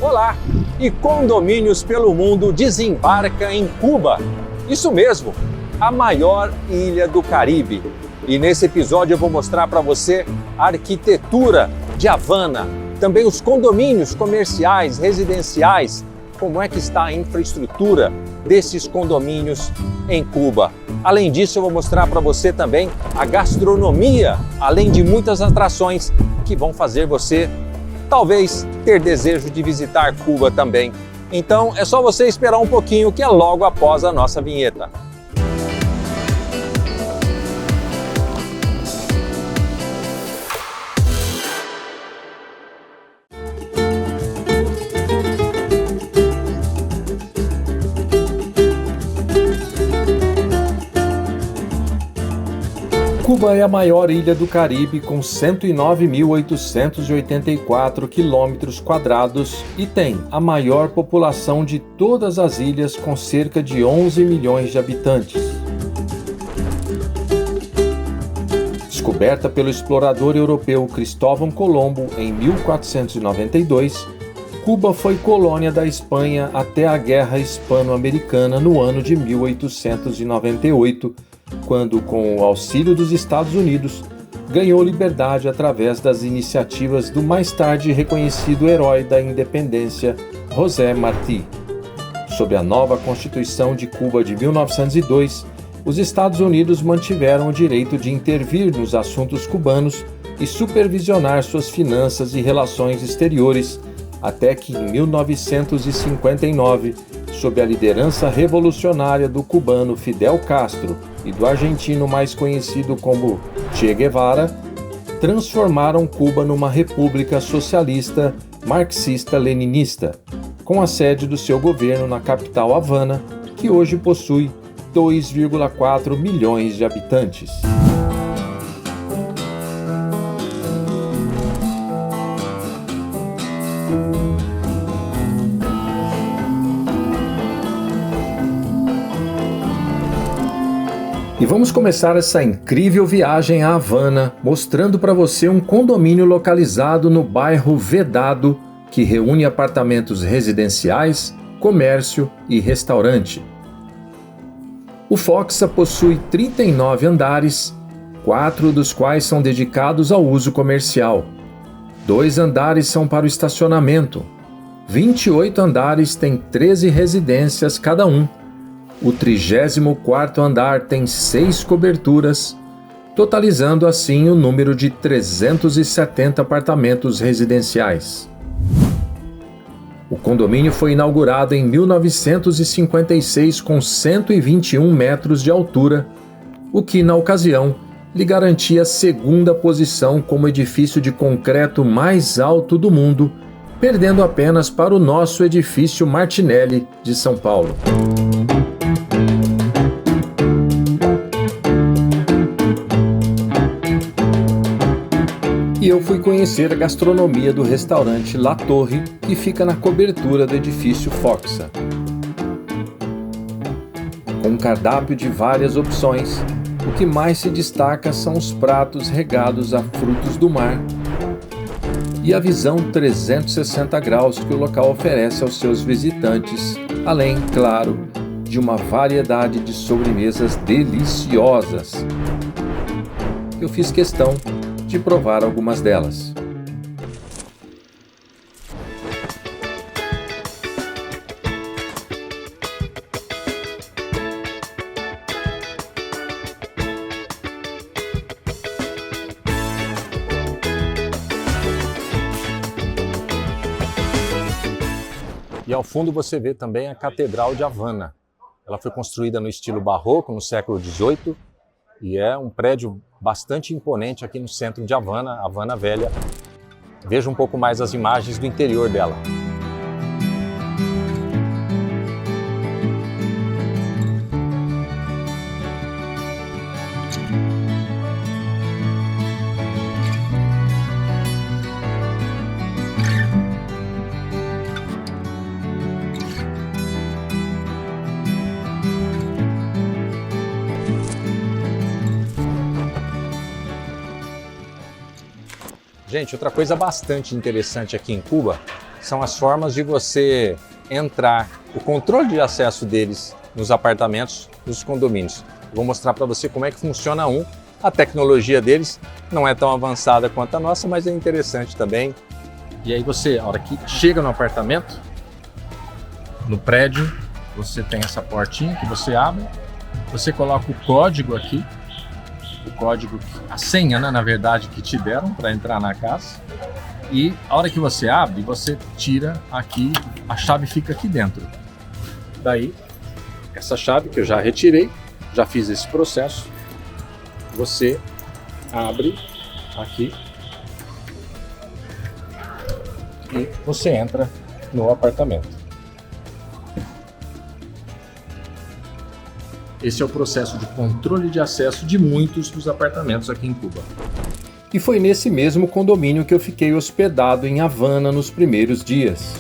Olá! E Condomínios pelo Mundo desembarca em Cuba. Isso mesmo, a maior ilha do Caribe. E nesse episódio eu vou mostrar para você a arquitetura de Havana, também os condomínios comerciais, residenciais, como é que está a infraestrutura desses condomínios em Cuba. Além disso, eu vou mostrar para você também a gastronomia, além de muitas atrações que vão fazer você talvez ter desejo de visitar Cuba também. Então é só você esperar um pouquinho, que é logo após a nossa vinheta. Cuba é a maior ilha do Caribe com 109.884 quilômetros quadrados e tem a maior população de todas as ilhas, com cerca de 11 milhões de habitantes. Descoberta pelo explorador europeu Cristóvão Colombo em 1492, Cuba foi colônia da Espanha até a Guerra Hispano-Americana no ano de 1898, quando, com o auxílio dos Estados Unidos, ganhou liberdade através das iniciativas do mais tarde reconhecido herói da independência, José Martí. Sob a nova Constituição de Cuba de 1902, os Estados Unidos mantiveram o direito de intervir nos assuntos cubanos e supervisionar suas finanças e relações exteriores, até que, em 1959, sob a liderança revolucionária do cubano Fidel Castro e do argentino mais conhecido como Che Guevara, transformaram Cuba numa república socialista marxista-leninista, com a sede do seu governo na capital Havana, que hoje possui 2,4 milhões de habitantes. E vamos começar essa incrível viagem a Havana, mostrando para você um condomínio localizado no bairro Vedado, que reúne apartamentos residenciais, comércio e restaurante. O Foxa possui 39 andares, 4 dos quais são dedicados ao uso comercial. 2 andares são para o estacionamento. 28 andares têm 13 residências cada um. O 34º andar tem 6 coberturas, totalizando assim o número de 370 apartamentos residenciais. O condomínio foi inaugurado em 1956 com 121 metros de altura, o que, na ocasião, lhe garantia a segunda posição como edifício de concreto mais alto do mundo, perdendo apenas para o nosso edifício Martinelli de São Paulo. E eu fui conhecer a gastronomia do restaurante La Torre, que fica na cobertura do edifício Foxa. Com um cardápio de várias opções, o que mais se destaca são os pratos regados a frutos do mar e a visão 360 graus que o local oferece aos seus visitantes, além, claro, de uma variedade de sobremesas deliciosas. Eu fiz questão de provar algumas delas. E ao fundo você vê também a Catedral de Havana. Ela foi construída no estilo barroco, no século XVIII, e é um prédio bastante imponente aqui no centro de Havana, Havana Velha. Veja um pouco mais as imagens do interior dela. Gente, outra coisa bastante interessante aqui em Cuba são as formas de você entrar, o controle de acesso deles nos apartamentos, nos condomínios. Vou mostrar para você como é que funciona um. A tecnologia deles não é tão avançada quanto a nossa, mas é interessante também. E aí você, a hora que chega no apartamento, no prédio, você tem essa portinha que você abre, você coloca o código aqui, o código, a senha, né, na verdade, que te deram para entrar na casa. E a hora que você abre, você tira aqui, a chave fica aqui dentro. Daí, essa chave que eu já retirei, já fiz esse processo, você abre aqui e você entra no apartamento. Esse é o processo de controle de acesso de muitos dos apartamentos aqui em Cuba. E foi nesse mesmo condomínio que eu fiquei hospedado em Havana nos primeiros dias.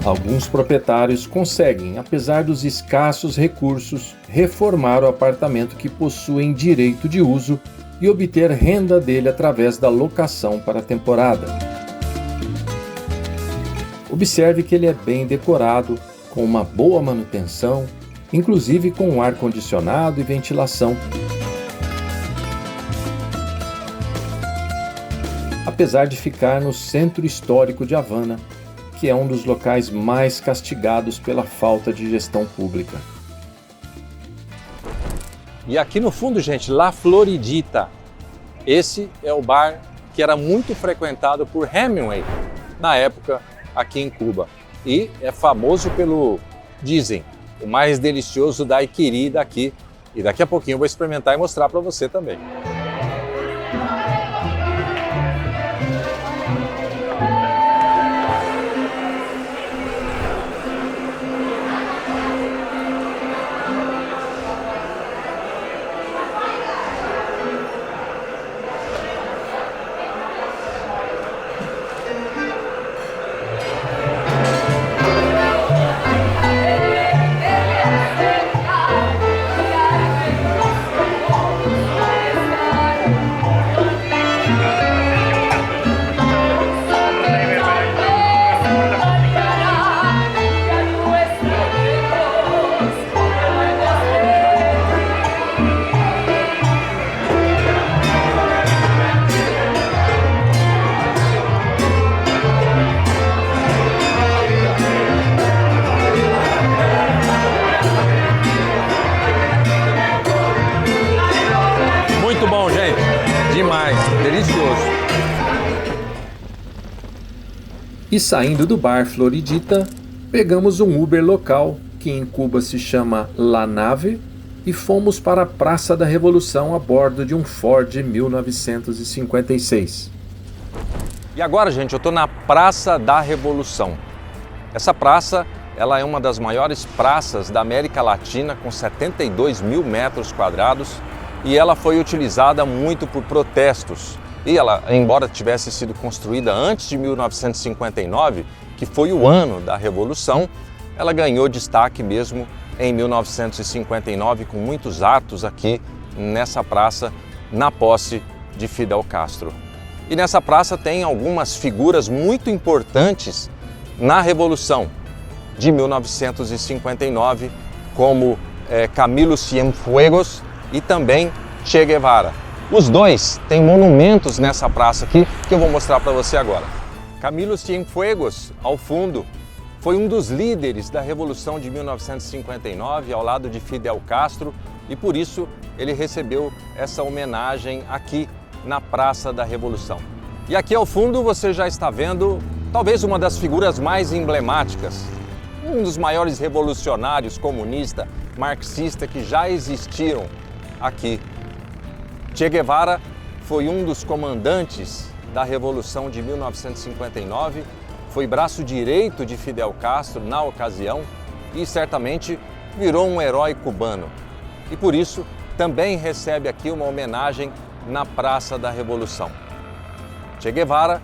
Alguns proprietários conseguem, apesar dos escassos recursos, reformar o apartamento que possuem direito de uso e obter renda dele através da locação para a temporada. Observe que ele é bem decorado, com uma boa manutenção, inclusive com ar-condicionado e ventilação. Apesar de ficar no centro histórico de Havana, que é um dos locais mais castigados pela falta de gestão pública. E aqui no fundo, gente, La Floridita. Esse é o bar que era muito frequentado por Hemingway na época aqui em Cuba. E é famoso pelo, dizem, o mais delicioso daiquiri daqui. E daqui a pouquinho eu vou experimentar e mostrar para você também. Muito bom, gente. Demais. Delicioso. E saindo do bar Floridita, pegamos um Uber local, que em Cuba se chama La Nave, e fomos para a Praça da Revolução a bordo de um Ford 1956. E agora, gente, eu estou na Praça da Revolução. Essa praça, ela é uma das maiores praças da América Latina, com 72 mil metros quadrados, e ela foi utilizada muito por protestos. E ela, embora tivesse sido construída antes de 1959, que foi o ano da Revolução, ela ganhou destaque mesmo em 1959, com muitos atos aqui nessa praça, na posse de Fidel Castro. E nessa praça tem algumas figuras muito importantes na Revolução de 1959, como Camilo Cienfuegos e também Che Guevara. Os dois têm monumentos nessa praça aqui que eu vou mostrar para você agora. Camilo Cienfuegos, ao fundo, foi um dos líderes da Revolução de 1959 ao lado de Fidel Castro e por isso ele recebeu essa homenagem aqui na Praça da Revolução. E aqui ao fundo você já está vendo talvez uma das figuras mais emblemáticas, um dos maiores revolucionários comunista, marxista que já existiram aqui. Che Guevara foi um dos comandantes da Revolução de 1959, foi braço direito de Fidel Castro na ocasião e certamente virou um herói cubano. E por isso também recebe aqui uma homenagem na Praça da Revolução. Che Guevara,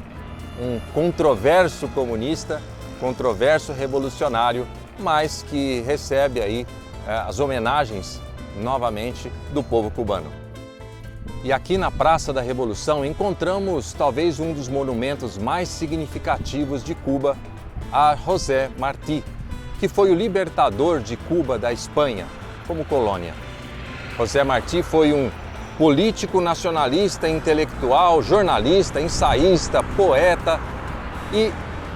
um controverso comunista, controverso revolucionário, mas que recebe aí as homenagens novamente do povo cubano. E aqui na Praça da Revolução encontramos talvez um dos monumentos mais significativos de Cuba, a José Martí, que foi o libertador de Cuba da Espanha como colônia. José Martí foi um político nacionalista, intelectual, jornalista, ensaísta, poeta e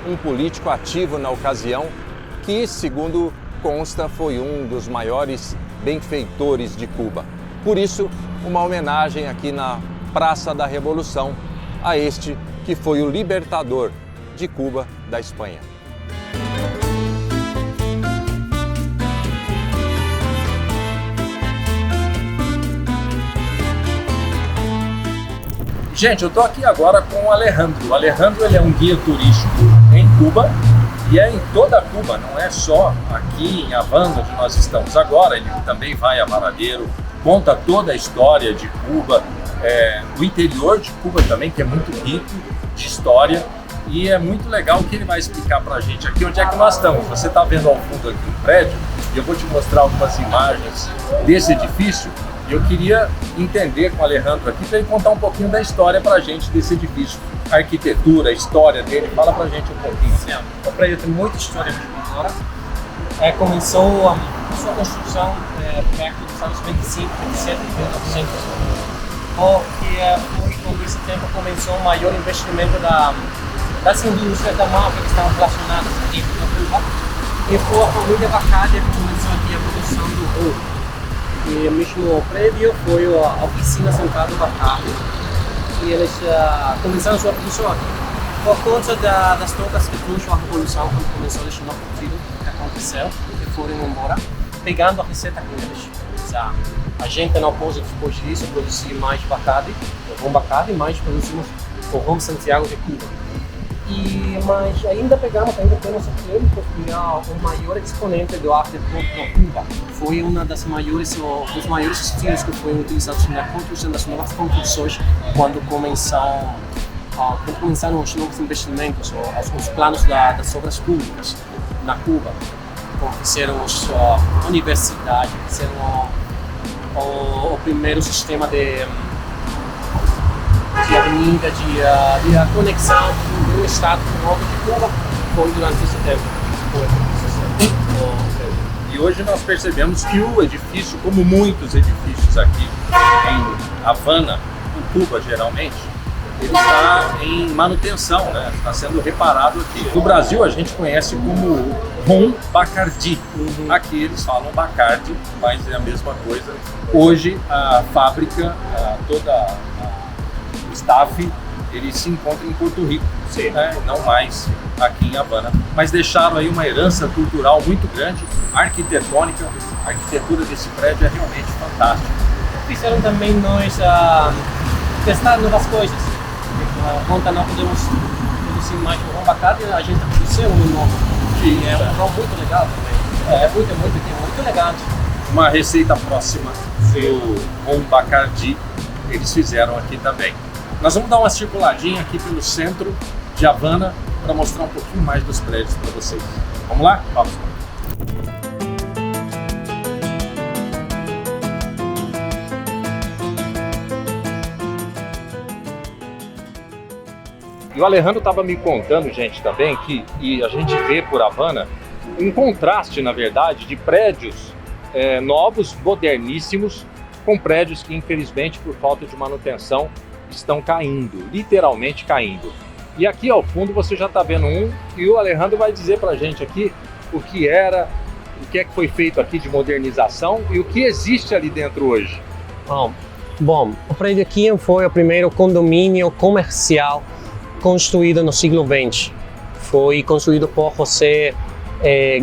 um político ativo na ocasião que, segundo consta, foi um dos maiores benfeitores de Cuba. Por isso, uma homenagem aqui na Praça da Revolução a este que foi o libertador de Cuba da Espanha. Gente, eu estou aqui agora com o Alejandro. O Alejandro ele é um guia turístico em Cuba e é em toda Cuba, não é só aqui em Havana, onde nós estamos agora. Ele também vai a Varadero, conta toda a história de Cuba, o interior de Cuba também, que é muito rico de história. E é muito legal o que ele vai explicar para a gente aqui, onde é que nós estamos. Você está vendo ao fundo aqui um prédio e eu vou te mostrar algumas imagens desse edifício. Eu queria entender com o Alejandro aqui para ele contar um pouquinho da história para a gente desse edifício. A arquitetura, a história dele, fala para a gente um pouquinho. O prédio tem muita história mesmo agora. Começou a sua construção perto dos anos 25, 27, 1900. Porque foi quando esse tempo começou o maior investimento das indústrias da máfia que estavam relacionadas aqui na Cuba. E foi a família Bacardi que começou aqui a produção do ouro. E o mesmo prédio foi a oficina central do Bacardi. E eles começaram sua produção aqui. Por conta das trocas que puxam a revolução, quando começou a chamar o tiro que aconteceu, e foram embora, pegando a receita com eles. A gente não pôde, depois disso, produzir mais Bacardi, o rum Bacardi, mas produzimos o rum Santiago de Cuba. Mas ainda temos aqui porque é o maior exponente do arte pop na Cuba. Foi um dos maiores estilos que foram utilizados na construção das novas construções quando começaram os novos investimentos, os planos das obras públicas na Cuba. Fizeram a universidade, fizeram o primeiro sistema de avenida, de conexão do estado com o outro de Cuba, foi durante esse tempo. E hoje nós percebemos que o edifício, como muitos edifícios aqui em Havana, em Cuba geralmente, ele está em manutenção, né? Está sendo reparado aqui. No Brasil a gente conhece como rum Bacardi. Aqui eles falam Bacardi, mas é a mesma coisa. Hoje a fábrica, toda o staff, ele se encontra em Porto Rico, né? Não mais aqui em Havana. Mas deixaram aí uma herança cultural muito grande, arquitetônica. A arquitetura desse prédio é realmente fantástica. Fizeram também nós testar novas coisas. Conta não podemos produzir mais o rum Bacardi, a gente produziu um novo. E é um rum muito legal também. É muito elegante. Uma receita próxima do rum Bacardi eles fizeram aqui também. Nós vamos dar uma circuladinha aqui pelo centro de Havana para mostrar um pouquinho mais dos prédios para vocês. Vamos lá? Vamos. E o Alejandro estava me contando, gente, também que a gente vê por Havana um contraste, na verdade, de prédios novos, moderníssimos, com prédios que, infelizmente, por falta de manutenção, estão caindo, literalmente caindo. E aqui ao fundo você já está vendo um, e o Alejandro vai dizer para a gente aqui o que é que foi feito aqui de modernização e o que existe ali dentro hoje. Bom, o prédio aqui foi o primeiro condomínio comercial construído no século XX. Foi construído por José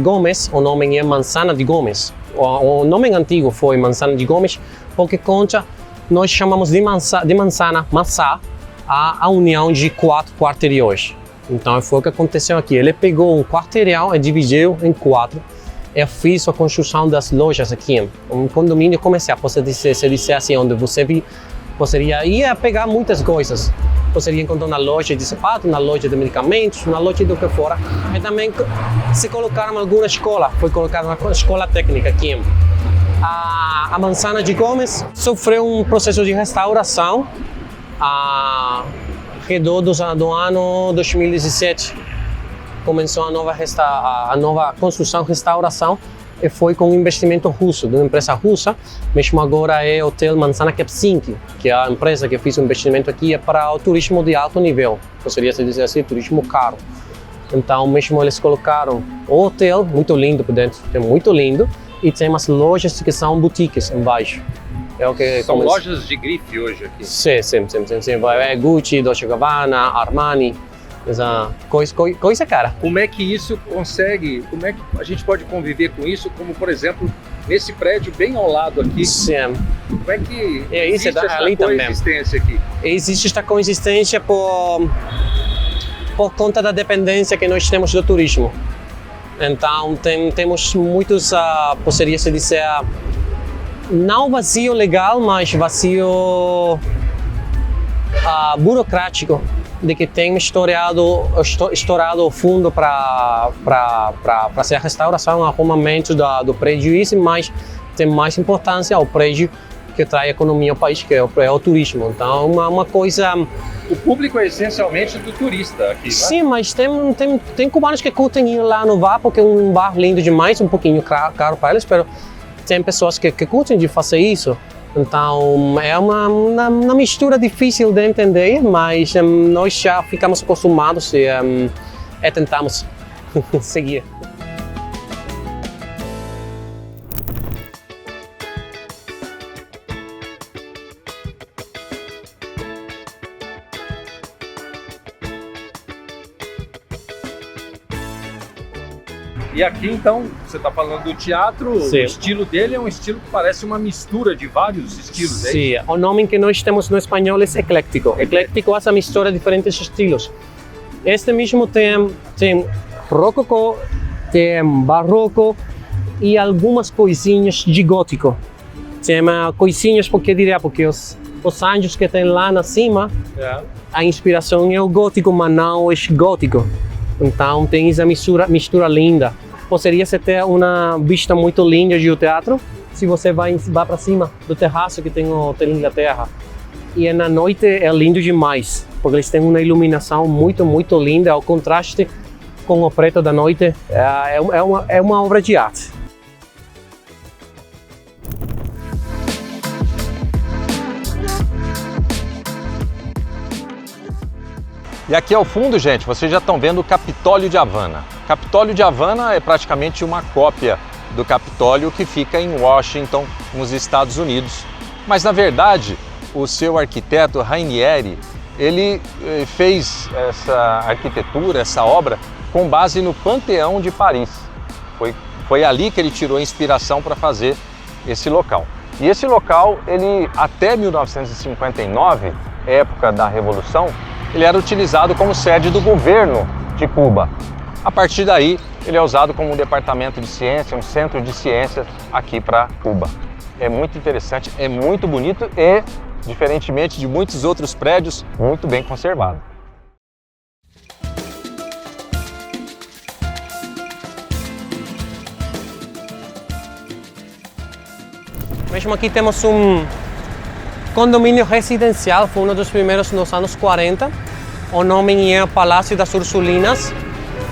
Gomes, o nome é Manzana de Gomes. O nome antigo foi Manzana de Gomes, porque conta, nós chamamos de manzana, maçã, a união de 4 quarteirões. Então foi o que aconteceu aqui. Ele pegou um quarteirão e dividiu em 4 e fez a construção das lojas aqui. Um condomínio comercial, pode se dizer assim, onde você ia pegar muitas coisas. Você ia encontrar uma loja de sapatos, uma loja de medicamentos, uma loja do que fora. E também se colocaram alguma escola, foi colocada uma escola técnica aqui. A Manzana de Gomes sofreu um processo de restauração ao redor do ano 2017. Começou a nova construção, restauração, e foi com um investimento russo, de uma empresa russa. Mesmo agora é o Hotel Manzana Kempinski, que é a empresa que fez o investimento aqui, é para o turismo de alto nível, poderia se dizer assim, turismo caro. Então, mesmo eles colocaram o hotel, muito lindo por dentro, é muito lindo, e tem umas lojas que são boutiques embaixo. É o que São lojas de grife hoje aqui? Sim. É Gucci, Dolce & Gabbana, Armani, essa coisa cara. Como é que isso consegue, como é que a gente pode conviver com isso, como por exemplo, nesse prédio bem ao lado aqui? Sim. Como é que existe essa coexistência aqui? Existe esta coexistência por conta da dependência que nós temos do turismo. Então temos muitos, poderia se dizer, não vazio legal, mas vazio burocrático, de que tem estourado o fundo para fazer a restauração, arrumamento do prédio, isso, mas tem mais importância ao prédio que traz economia ao país, que é o turismo. Então, uma coisa... O público é essencialmente do turista aqui, né? Sim, mas tem cubanos que curtem ir lá no bar, porque é um bar lindo demais, um pouquinho caro para eles, mas tem pessoas que curtem de fazer isso. Então, é uma mistura difícil de entender, mas nós já ficamos acostumados e tentamos seguir. E aqui então, você está falando do teatro, Sim. O estilo dele é um estilo que parece uma mistura de vários estilos. Sim, o nome que nós temos no espanhol é ecléctico. Ecléctico é essa mistura de diferentes estilos. Este mesmo tem rococó, tem barroco e algumas coisinhas de gótico. Tem coisinhas, porque os anjos que tem lá na cima, a inspiração é o gótico, mas não é gótico. Então tem essa mistura linda. Poderia ter uma vista muito linda do teatro se você vai para cima do terraço que tem o Hotel Inglaterra. E na noite é lindo demais, porque eles têm uma iluminação muito, muito linda. O contraste com o preto da noite é uma obra de arte. E aqui ao fundo, gente, vocês já estão vendo o Capitólio de Havana. O Capitólio de Havana é praticamente uma cópia do Capitólio que fica em Washington, nos Estados Unidos. Mas, na verdade, o seu arquiteto Rainieri, ele fez essa arquitetura, essa obra, com base no Panteão de Paris. Foi ali que ele tirou a inspiração para fazer esse local. E esse local, ele até 1959, época da Revolução, ele era utilizado como sede do governo de Cuba. A partir daí, ele é usado como um departamento de ciência, um centro de ciências aqui para Cuba. É muito interessante, é muito bonito e, diferentemente de muitos outros prédios, muito bem conservado. Mesmo aqui temos um condomínio residencial, foi um dos primeiros nos anos 40. O nome é Palácio das Ursulinas,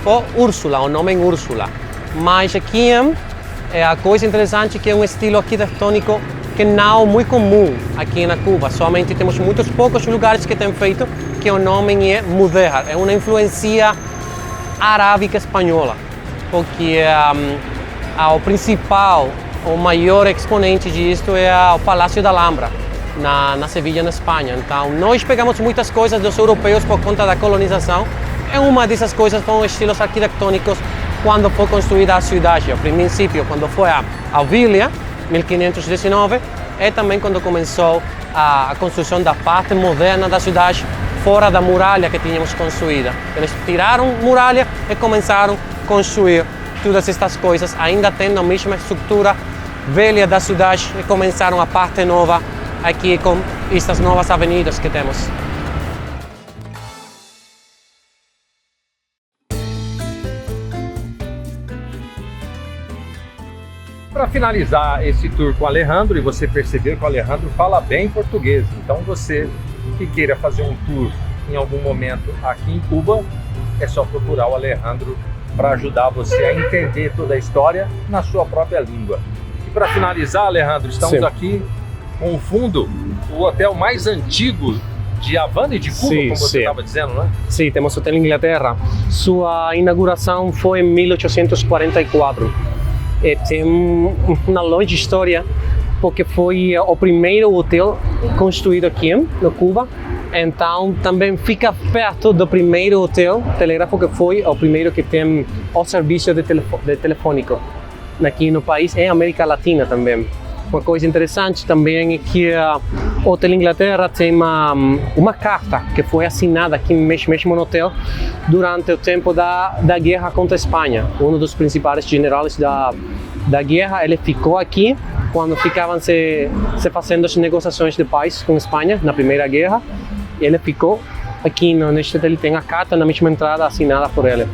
ou Úrsula, o nome é Úrsula. Mas aqui é a coisa interessante que é um estilo arquitetônico que não é muito comum aqui na Cuba. Somente temos muitos poucos lugares que têm feito, que o nome é Mudéjar. É uma influência arábica espanhola, porque o principal, o maior exponente disto é o Palácio da Alhambra, na Sevilha, na Espanha. Então, nós pegamos muitas coisas dos europeus por conta da colonização. E uma dessas coisas foram estilos arquitetônicos quando foi construída a cidade. Ao princípio, quando foi a Vila, 1519, e também quando começou a construção da parte moderna da cidade, fora da muralha que tínhamos construída. Eles tiraram a muralha e começaram a construir todas estas coisas, ainda tendo a mesma estrutura velha da cidade, e começaram a parte nova aqui com estas novas avenidas que temos. Para finalizar esse tour com o Alejandro, e você percebeu que o Alejandro fala bem português, então você que queira fazer um tour em algum momento aqui em Cuba, é só procurar o Alejandro para ajudar você a entender toda a história na sua própria língua. E para finalizar, Alejandro, estamos Sim. aqui com o fundo, o hotel mais antigo de Havana e de Cuba, Sim, como você sim. estava dizendo, né? Sim, temos Hotel Inglaterra. Sua inauguração foi em 1844. Tem uma longa história, porque foi o primeiro hotel construído aqui no Cuba. Então também fica perto do primeiro hotel telegráfico, que foi o primeiro que tem o serviço de telefônico aqui no país, em América Latina também. Uma coisa interessante também é que o Hotel Inglaterra tem uma carta que foi assinada aqui mesmo no hotel durante o tempo da guerra contra a Espanha. Um dos principais generais da guerra, ele ficou aqui quando ficavam se fazendo as negociações de paz com a Espanha na Primeira Guerra. Ele ficou aqui neste hotel, tem a carta na mesma entrada assinada por ele.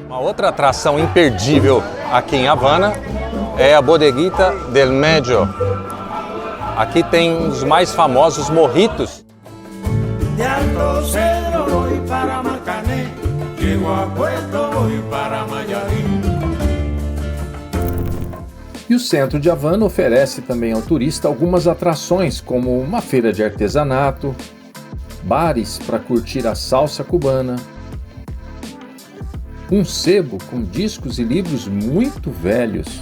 Uma outra atração imperdível aqui em Havana é a Bodeguita del Medio. Aqui tem um dos mais famosos mojitos. De Alto Cedro voy para Marcané, llego a Puerto voy para Mayarín. E o centro de Havana oferece também ao turista algumas atrações, como uma feira de artesanato, bares para curtir a salsa cubana, um sebo com discos e livros muito velhos.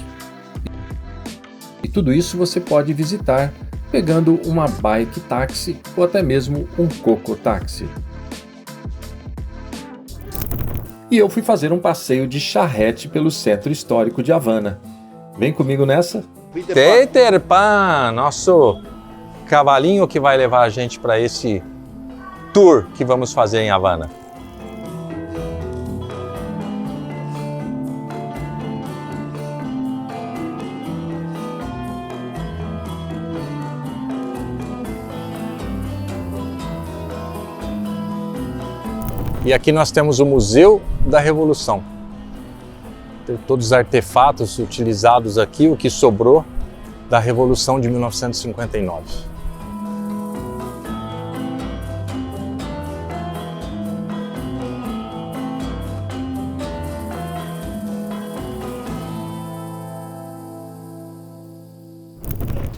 E tudo isso você pode visitar pegando uma bike táxi ou até mesmo um coco-táxi. E eu fui fazer um passeio de charrete pelo centro histórico de Havana. Vem comigo nessa? Peter Pan, nosso cavalinho que vai levar a gente para esse tour que vamos fazer em Havana. E aqui nós temos o Museu da Revolução. Tem todos os artefatos utilizados aqui, o que sobrou da Revolução de 1959.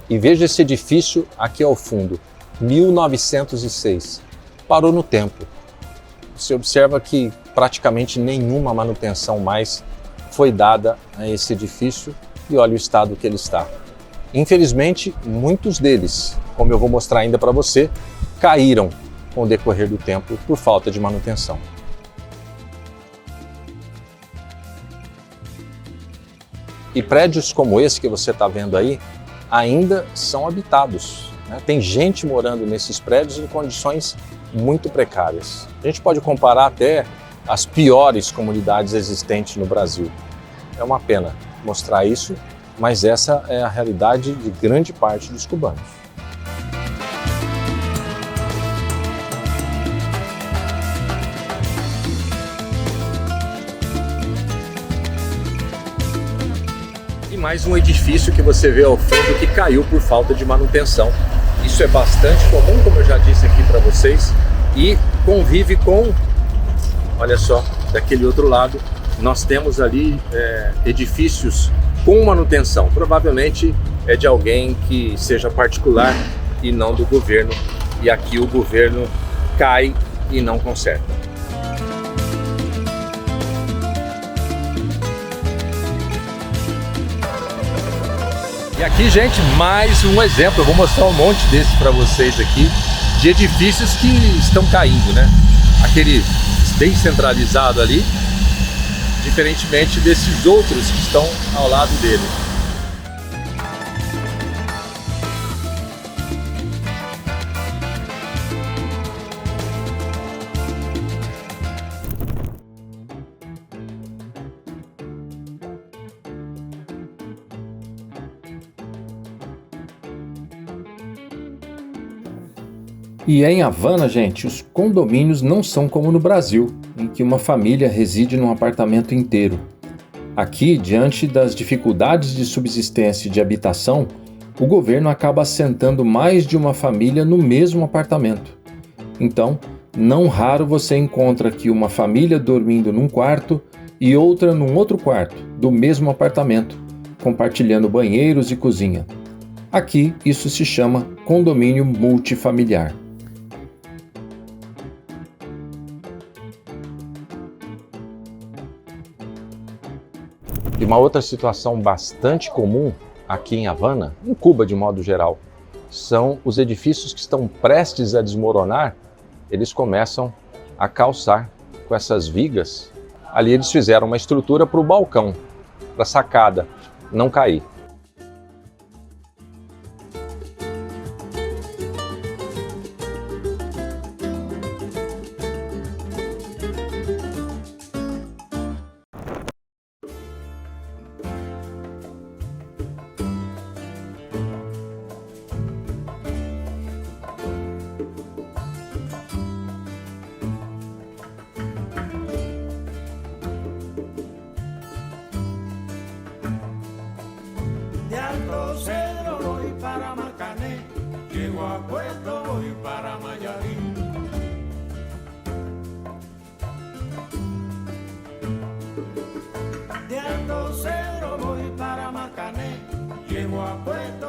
E veja esse edifício aqui ao fundo, 1906. Parou no tempo. Você observa que praticamente nenhuma manutenção mais foi dada a esse edifício e olha o estado que ele está. Infelizmente, muitos deles, como eu vou mostrar ainda para você, caíram com o decorrer do tempo por falta de manutenção. E prédios como esse que você está vendo aí ainda são habitados, né? Tem gente morando nesses prédios em condições muito precárias. A gente pode comparar até as piores comunidades existentes no Brasil. É uma pena mostrar isso, mas essa é a realidade de grande parte dos cubanos. E mais um edifício que você vê ao fundo que caiu por falta de manutenção. Isso é bastante comum, como eu já disse aqui para vocês, e convive com, olha só, daquele outro lado, nós temos ali edifícios com manutenção. Provavelmente é de alguém que seja particular e não do governo. E aqui o governo cai e não conserta. E aqui, gente, mais um exemplo. Eu vou mostrar um monte desses para vocês aqui, de edifícios que estão caindo, né? Aquele bem centralizado ali, diferentemente desses outros que estão ao lado dele. E em Havana, gente, os condomínios não são como no Brasil, em que uma família reside num apartamento inteiro. Aqui, diante das dificuldades de subsistência e de habitação, o governo acaba assentando mais de uma família no mesmo apartamento. Então, não raro você encontra aqui uma família dormindo num quarto e outra num outro quarto, do mesmo apartamento, compartilhando banheiros e cozinha. Aqui, isso se chama condomínio multifamiliar. E uma outra situação bastante comum aqui em Havana, em Cuba de modo geral, são os edifícios que estão prestes a desmoronar, eles começam a calçar com essas vigas. Ali eles fizeram uma estrutura para o balcão, para a sacada não cair. De Alto Cedro voy para Marcané, llego a Puerto voy para Mayarín. De Alto Cedro voy para Marcané, llego a Puerto